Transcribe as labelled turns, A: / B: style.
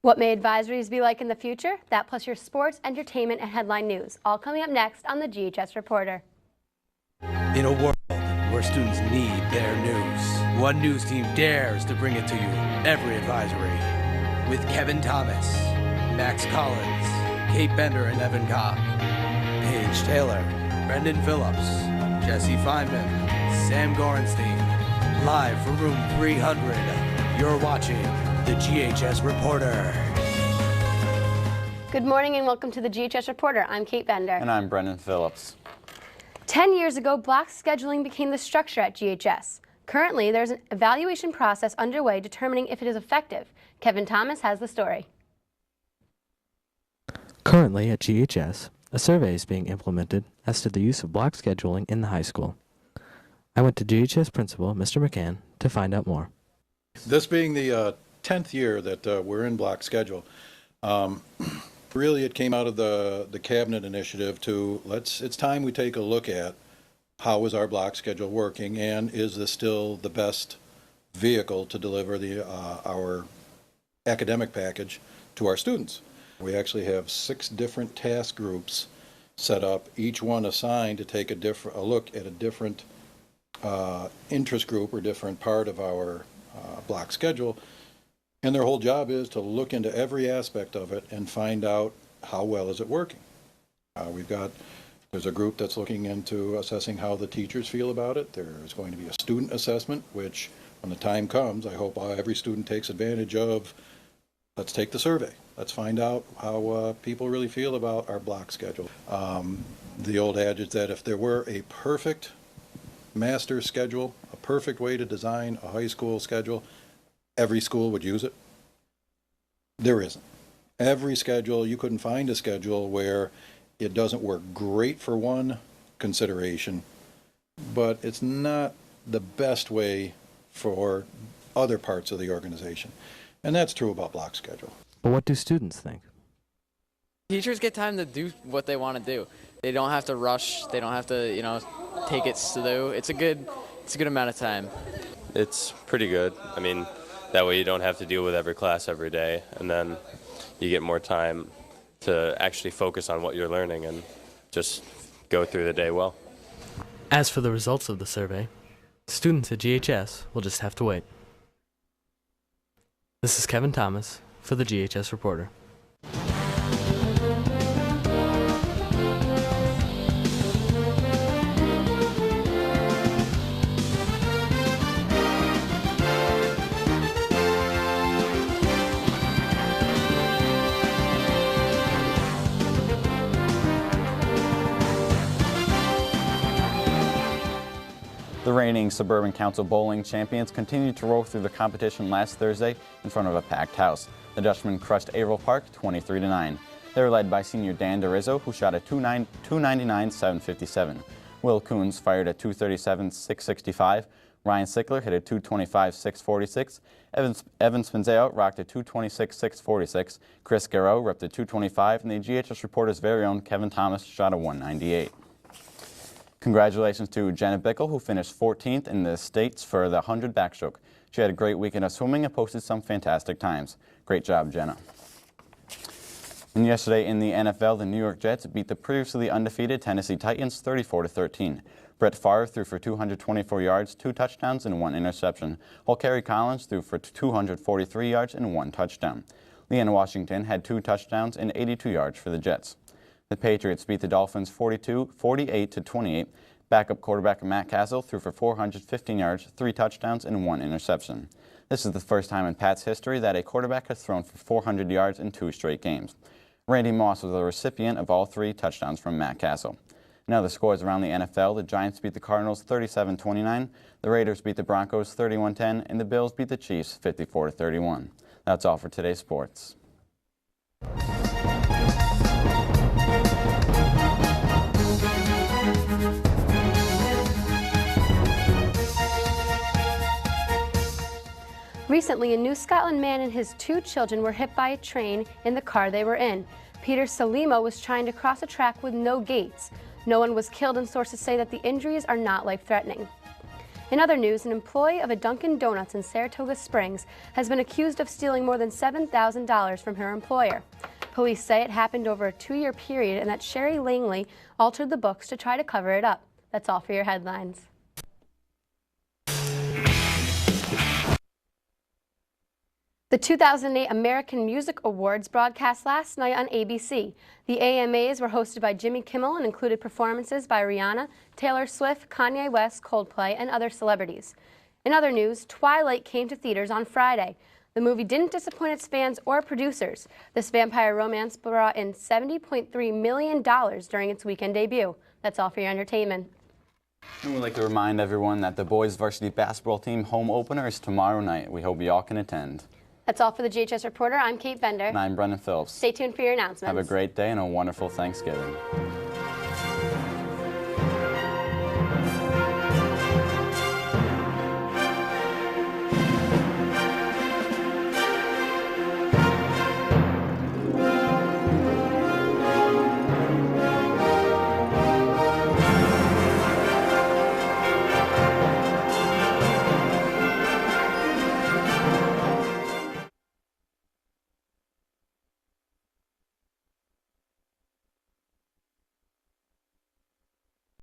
A: What may advisories be like in the future? That plus your sports, entertainment, and headline news. All coming up next on the GHS Reporter.
B: In a world where students need their news, one news team dares to bring it to you every advisory. With Kevin Thomas, Max Collins, Kate Bender and Evan Cobb, Paige Taylor, Brendan Phillips, Jesse Feynman, Sam Gorenstein. Live from room 300, you're watching the GHS Reporter.
A: Good morning and welcome to the GHS Reporter. I'm Kate Bender.
C: And I'm Brendan Phillips.
A: 10 years ago, block scheduling became the structure at GHS. Currently, there's an evaluation process underway determining if it is effective. Kevin Thomas has the story.
D: Currently at GHS, a survey is being implemented as to the use of block scheduling in the high school. I went to GHS principal, Mr. McCann, to find out more.
E: This being the 10th year that we're in block schedule, really it came out of the cabinet initiative to it's time we take a look at how is our block schedule working, and is this still the best vehicle to deliver our academic package to our students. We actually have 6 different task groups set up, each one assigned to take a look at a different interest group or different part of our block schedule, and their whole job is to look into every aspect of it and find out how well is it working. There's a group that's looking into assessing how the teachers feel about it. There's going to be a student assessment, which when the time comes, I hope every student takes advantage of. Let's take the survey. Let's find out how people really feel about our block schedule. The old adage that if there were a perfect master schedule, a perfect way to design a high school schedule, every school would use it. There isn't. Every schedule, you couldn't find a schedule where it doesn't work great for one consideration, but it's not the best way for other parts of the organization. And that's true about block schedule.
D: But what do students think?
F: Teachers get time to do what they want to do. They don't have to rush. They don't have to, take it slow. It's a good amount of time.
G: It's pretty good. I mean, that way you don't have to deal with every class every day, and then you get more time to actually focus on what you're learning and just go through the day well.
D: As for the results of the survey, students at GHS will just have to wait. This is Kevin Thomas for the GHS Reporter.
C: The reigning Suburban Council bowling champions continued to roll through the competition last Thursday in front of a packed house. The Dutchmen crushed Averill Park 23-9. They were led by senior Dan DeRizzo, who shot at 299-757. Will Coons fired at 237-665. Ryan Sickler hit at 225-646. Evan Spinzeo rocked at 226-646. Chris Garreau repped at 225, and the GHS Reporter's very own Kevin Thomas shot at 198. Congratulations to Jenna Bickle, who finished 14th in the States for the 100 backstroke. She had a great weekend of swimming and posted some fantastic times. Great job, Jenna. And yesterday in the NFL, the New York Jets beat the previously undefeated Tennessee Titans 34-13. Brett Favre threw for 224 yards, 2 touchdowns, and 1 interception, while Kerry Collins threw for 243 yards and 1 touchdown. Leanne Washington had 2 touchdowns and 82 yards for the Jets. The Patriots beat the Dolphins 48-28. Backup quarterback Matt Castle threw for 415 yards, 3 touchdowns, and 1 interception. This is the first time in Pat's history that a quarterback has thrown for 400 yards in 2 straight games. Randy Moss was the recipient of all 3 touchdowns from Matt Castle. In other scores around the NFL, the Giants beat the Cardinals 37-29, the Raiders beat the Broncos 31-10, and the Bills beat the Chiefs 54-31. That's all for today's sports.
A: Recently, a New Scotland man and his 2 children were hit by a train in the car they were in. Peter Salimo was trying to cross a track with no gates. No one was killed, and sources say that the injuries are not life-threatening. In other news, an employee of a Dunkin' Donuts in Saratoga Springs has been accused of stealing more than $7,000 from her employer. Police say it happened over a 2-year period and that Sherry Langley altered the books to try to cover it up. That's all for your headlines. The 2008 American Music Awards broadcast last night on ABC. The AMAs were hosted by Jimmy Kimmel and included performances by Rihanna, Taylor Swift, Kanye West, Coldplay, and other celebrities. In other news, Twilight came to theaters on Friday. The movie didn't disappoint its fans or producers. This vampire romance brought in $70.3 million during its weekend debut. That's all for your entertainment.
C: And we'd like to remind everyone that the boys varsity basketball team home opener is tomorrow night. We hope you all can attend.
A: That's all for the GHS Reporter. I'm Kate Bender.
C: And I'm Brendan Phillips.
A: Stay tuned for your announcements.
C: Have a great day and a wonderful Thanksgiving.